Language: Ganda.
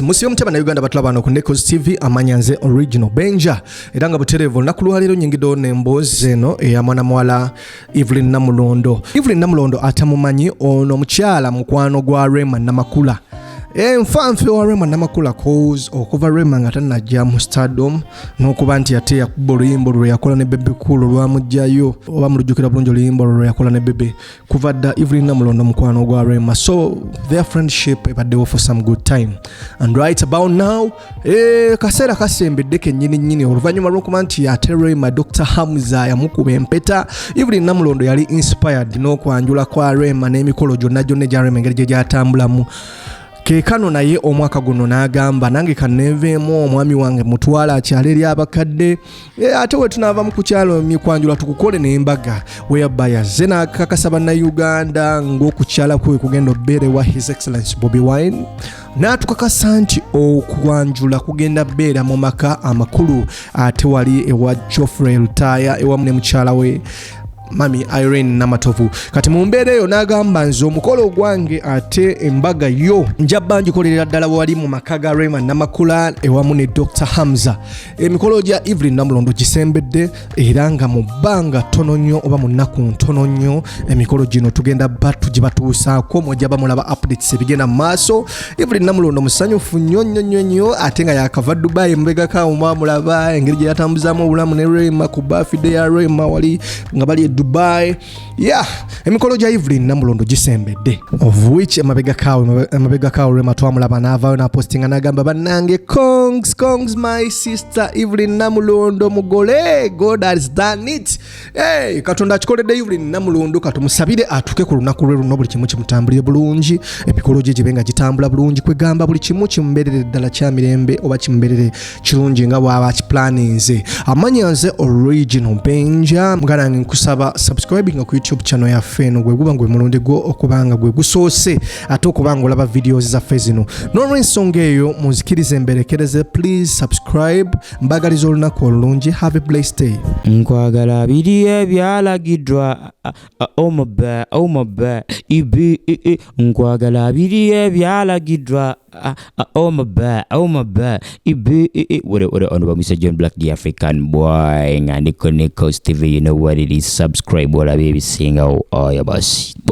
Musiyo mutaba na Uganda batula bano ku NEKOZ TV amanyanze original benja eranga buterevu nakulwaliro nyingido nembozi eno ya mwana mwala Evelyn Namulondo. Evelyn Namulondo atamumanyi ono mukyala mukwano gwa Rema namakula. Mfanfe wa Rema namakula cause okuva Rema nga tanajja mu stardom n'okuba nti yate yakuba oluyimbo lwe yakola ne Bebe Cool lwamujjayo oba mulujjukira bulungi oluyimbo lwe yakola ne Bebe kuva dda Evelyn Namulondo mukwano gwa Rema, so their friendship ebaddewo for some good time and right about now kaseera kasembedde kennyini oluvannyuma lw'okuba nti ate Rema Dr. Hamza yamukuba empeta. Evelyn Namulondo yali inspired n'okwanjula kwa Rema n'emikolo gyonna egya Rema engeri gye gyatambulamu. Kekano naye omwaka guno n'agamba nange kanneeveemu omwami wange mutwala akyala eri abakadde ate we tunaava mu kukyalo mikwanjula tukukole n'embaga whereby yazze n'akakasa bannayuganda ng'okukyala kwe kugenda obbeere wa His Excellency Bobi Wine n'atukakasa nti okwanjula kugenda bbeera mu maka amakulu ate wali ewa Geoffrey Lutaya ewamu ne mukyala we Mami Irene Namatovu. Kati mu mbeera eyo n'agamba nze omukolo gwange ate embaga yo njabba ngikolerera ddala wali mu maka ga Rema Namakula ewamu ne Dr. Hamza. Emikolo gya Evelyn Namulondo gisembedde era nga mu bbanga ttono nnyo oba mu nnaku ntono nnyo emikolo gino tugenda gibatuusaako mwojja bamulaba updates ebigenda mu maaso. Evelyn Namulondo musanyufu nnyo ate nga yakava Dubai mbegakaawo mwamulaba engeri gye yatambuzaamu obulamu ne Rema ku birthday ya Rema wali nga bali Dubai. Emikolo gya Evelyn Namulondo gisembedde of which emabega kawo Rema twamulaba n'avaayo n'apostinga n'agamba bannange kongs my sister Evelyn Namulondo mugole, God has done it. Katonda akikoledde Evelyn Namulondo katumusabire atuke ku lunaku lwe luno buli kimu kimutambulire bulungi, emikolo gye gibenga gitambula bulungi, kwegamba buli kimu kimubeerere ddala kya mirembe oba kimubeerere kirungi nga bw'aba kiplaninze. Amanyanze original benja muganange nkusaba subscribing ku YouTube channel ya Feno gwe guba gwe mulonde go okubanga gwe gusoose ate okubanga olaba videos za Fezino n'olw'ensonga eyo muzikirize mberekereze, please subscribe. Mbagaliza olunaku olulungi, have a blessed day. Nkwagala biri ebyalagiddwa ibi nkwagala biri ebyalagiddwa ibi what on Mr. John Black, the African boy, and NEKOZ TV, you know what it is. Subscribe wala baby singa oh ya basi.